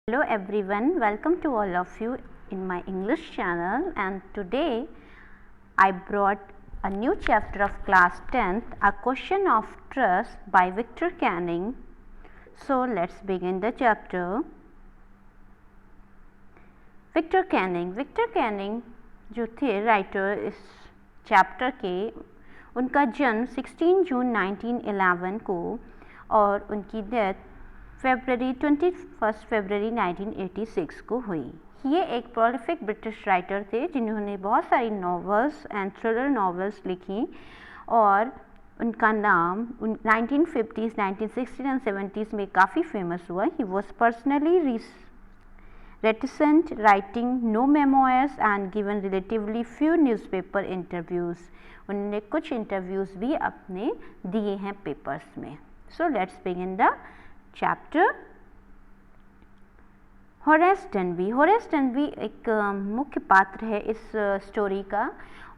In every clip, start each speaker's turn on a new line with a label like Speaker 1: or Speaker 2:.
Speaker 1: Hello everyone, welcome to all of you in my English channel, and today I brought a new chapter of class 10th, A Question of Trust by Victor Canning. So let's begin the chapter. Victor Canning जो थे writer इस chapter के, उनका जन्म 16 जून 1911 को और उनकी death फरवरी 1986 को हुई। ये एक प्रोलिफिक ब्रिटिश राइटर थे जिन्होंने बहुत सारी नॉवेल्स एंड थ्रिलर नॉवेल्स लिखी और उनका नाम 1950s, 1960s एंड 70s में काफ़ी फेमस हुआ। He was personally reticent, writing no memoirs and given relatively few newspaper interviews. उन्होंने कुछ इंटरव्यूज़ भी अपने दिए हैं पेपर्स में। So let's begin the chapter. Horace Danby एक मुख्य पात्र है इस स्टोरी का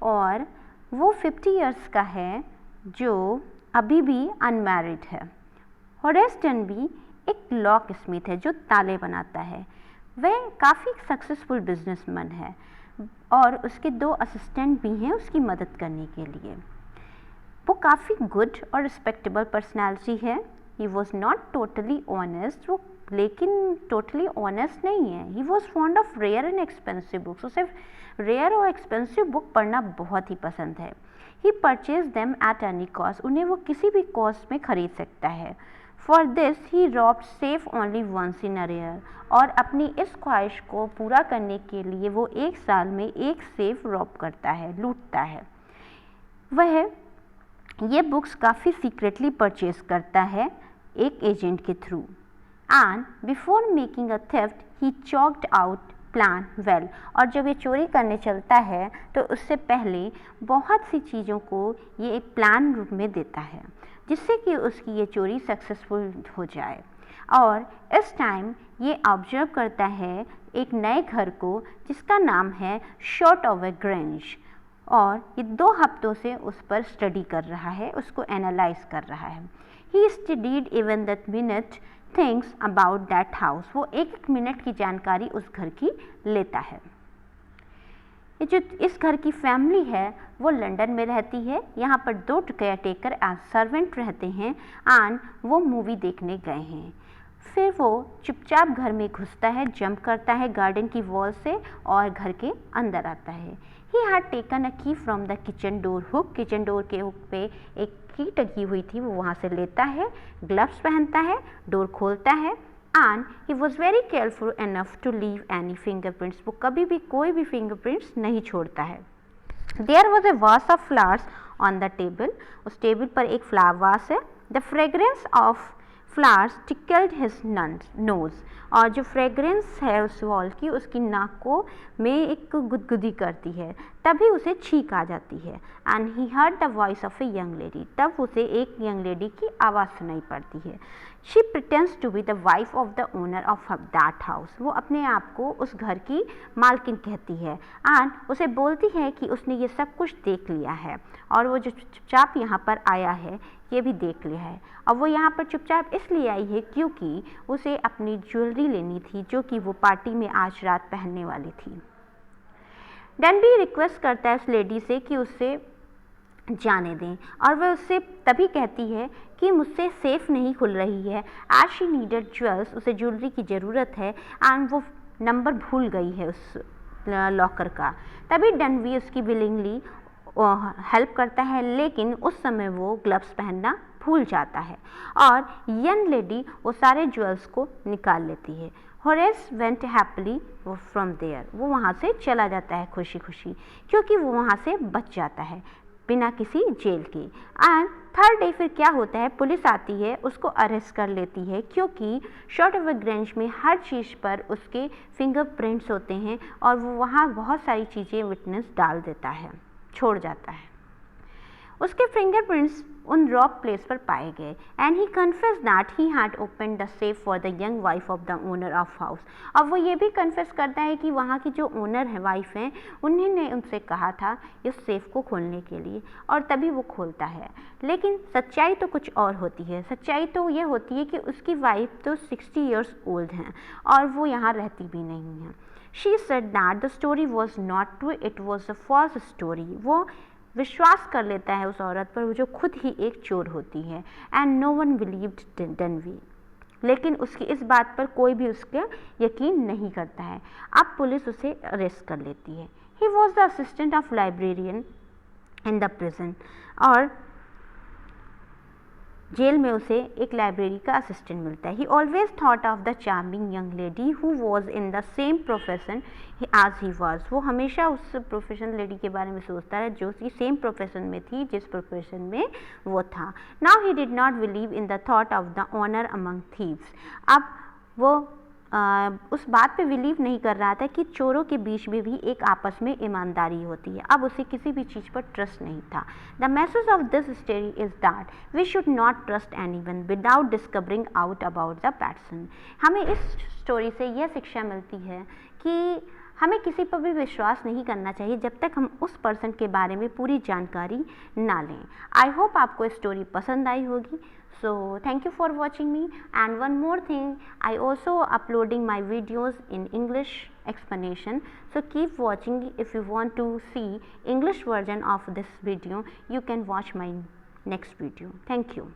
Speaker 1: और वो 50 इयर्स का है जो अभी भी अनमैरिड है। होरेस डनबी एक लॉक स्मिथ है जो ताले बनाता है। वह काफ़ी सक्सेसफुल बिजनेसमैन है और उसके 2 असिस्टेंट भी हैं उसकी मदद करने के लिए। वो काफ़ी गुड और रिस्पेक्टेबल पर्सनालिटी है। He was not totally honest, वो लेकिन टोटली ऑनेस्ट नहीं है। He was fond of rare and expensive books, उसे रेयर और एक्सपेंसिव बुक पढ़ना बहुत ही पसंद है। He purchase them at any cost, उन्हें वो किसी भी कॉस्ट में खरीद सकता है। For this he robbed safe only once in a year, और अपनी इस ख्वाहिश को पूरा करने के लिए वो एक साल में एक सेफ रॉब करता है, लूटता है। वह ये बुक्स काफ़ी सीक्रेटली परचेज करता है एक एजेंट के through. And before making a theft he choked out plan well, और जब ये चोरी करने चलता है तो उससे पहले बहुत सी चीज़ों को ये एक प्लान रूप में देता है जिससे कि उसकी ये चोरी सक्सेसफुल हो जाए। और इस टाइम ये ऑब्जर्व करता है एक नए घर को जिसका नाम है शॉर्टओवर ग्रेंज, और ये 2 हफ्तों से उस पर स्टडी कर रहा है, उसको एनालाइज कर रहा है। He studied even that minute things about that house, वो एक मिनट की जानकारी उस घर की लेता है। ये जो इस घर की फैमिली है वो लंदन में रहती है। यहाँ पर 2 केयरटेकर एज सर्वेंट रहते हैं एंड वो मूवी देखने गए हैं। फिर वो चुपचाप घर में घुसता है, जंप करता है गार्डन की वॉल से और घर के अंदर आता है। ही हैड टेकन अ की from the kitchen door hook, kitchen door के हुक पे एक की टकी हुई थी, वो वहाँ से लेता है, ग्लव्स पहनता है, डोर खोलता है and he was very careful enough to leave any fingerprints, वो कभी भी कोई भी फिंगरप्रिंट्स नहीं छोड़ता है। देयर वॉज ए वास of flowers on the table, उस टेबल पर एक फ्लावर वास है। The fragrance of flowers tickled his nose, और जो फ्रेग्रेंस है उस वॉल की उसकी नाक को में एक गुदगुदी करती है, तभी उसे छींक आ जाती है। And he heard the voice of a young lady, तब उसे एक यंग लेडी की आवाज़ सुनाई पड़ती है। She pretends to be the wife of the owner of that house, वो अपने आप को उस घर की मालकिन कहती है एंड उसे बोलती है कि उसने ये सब कुछ देख लिया है और वो जो चुपचाप यहाँ पर आया है ये भी देख लिया है। और वो यहाँ पर चुपचाप इसलिए आई है क्योंकि उसे अपनी ज्वेलरी लेनी थी जो कि वो पार्टी में आज रात पहनने वाली थी। डनबी रिक्वेस्ट करता है उस लेडी से कि उससे जाने दें, और वह उससे तभी कहती है कि मुझसे सेफ नहीं खुल रही है। एज शी नीडेड ज्वेल्स, उसे ज्वेलरी की ज़रूरत है एंड वो नंबर भूल गई है उस लॉकर का। तभी डनबी उसकी विलिंगली हेल्प करता है, लेकिन उस समय वो ग्लव्स पहनना भूल जाता है और यंग लेडी वो सारे ज्वेल्स को निकाल लेती है। Horace went happily from there, वो वहाँ से चला जाता है खुशी खुशी क्योंकि वो वहाँ से बच जाता है बिना किसी जेल के। एंड थर्ड डे फिर क्या होता है, पुलिस आती है, उसको अरेस्ट कर लेती है क्योंकि शॉर्टओवर ग्रेंज में हर चीज़ पर उसके फिंगरप्रिंट्स होते हैं और वो वहाँ बहुत सारी चीज़ें विटनेस डाल देता है, छोड़ जाता है। उसके फिंगरप्रिंट्स उन रॉब प्लेस पर पाए गए and he confess that he had open the safe for the young wife of the owner of house. अब वो ये भी कन्फेस करता है कि वहाँ की जो ओनर है, वाइफ हैं, उन्होंने उनसे कहा था इस सेफ को खोलने के लिए, और तभी वो खोलता है। लेकिन सच्चाई तो कुछ और होती है। सच्चाई तो ये होती है कि उसकी वाइफ तो 60 ईयर्स ओल्ड हैं और वो यहाँ रहती भी नहीं है। She said that the story was not true, it was a false story. वो विश्वास कर लेता है उस औरत पर जो खुद ही एक चोर होती है। And no one believed Danby. लेकिन उसकी इस बात पर कोई भी उसका यकीन नहीं करता है। अब पुलिस उसे अरेस्ट कर लेती है। He was the assistant of librarian in the prison, और जेल में उसे एक लाइब्रेरी का असिस्टेंट मिलता है। He always thought of the charming young lady who was in the same profession as he was. वो हमेशा उस प्रोफेशन लेडी के बारे में सोचता है जो कि सेम प्रोफेशन में थी जिस प्रोफेशन में वो था। Now he did not believe in the thought of the honour among thieves. अब वो उस बात पे बिलीव नहीं कर रहा था कि चोरों के बीच में भी एक आपस में ईमानदारी होती है। अब उसे किसी भी चीज़ पर ट्रस्ट नहीं था। The message of this story is that we should not trust anyone without discovering out about the person. हमें इस स्टोरी से यह शिक्षा मिलती है कि हमें किसी पर भी विश्वास नहीं करना चाहिए जब तक हम उस पर्सन के बारे में पूरी जानकारी ना लें। आई होप आपको स्टोरी पसंद आई होगी। So thank you for watching me, and one more thing, I also uploading my videos in English explanation, so keep watching. If you want to see English version of this video, you can watch my next video. Thank you.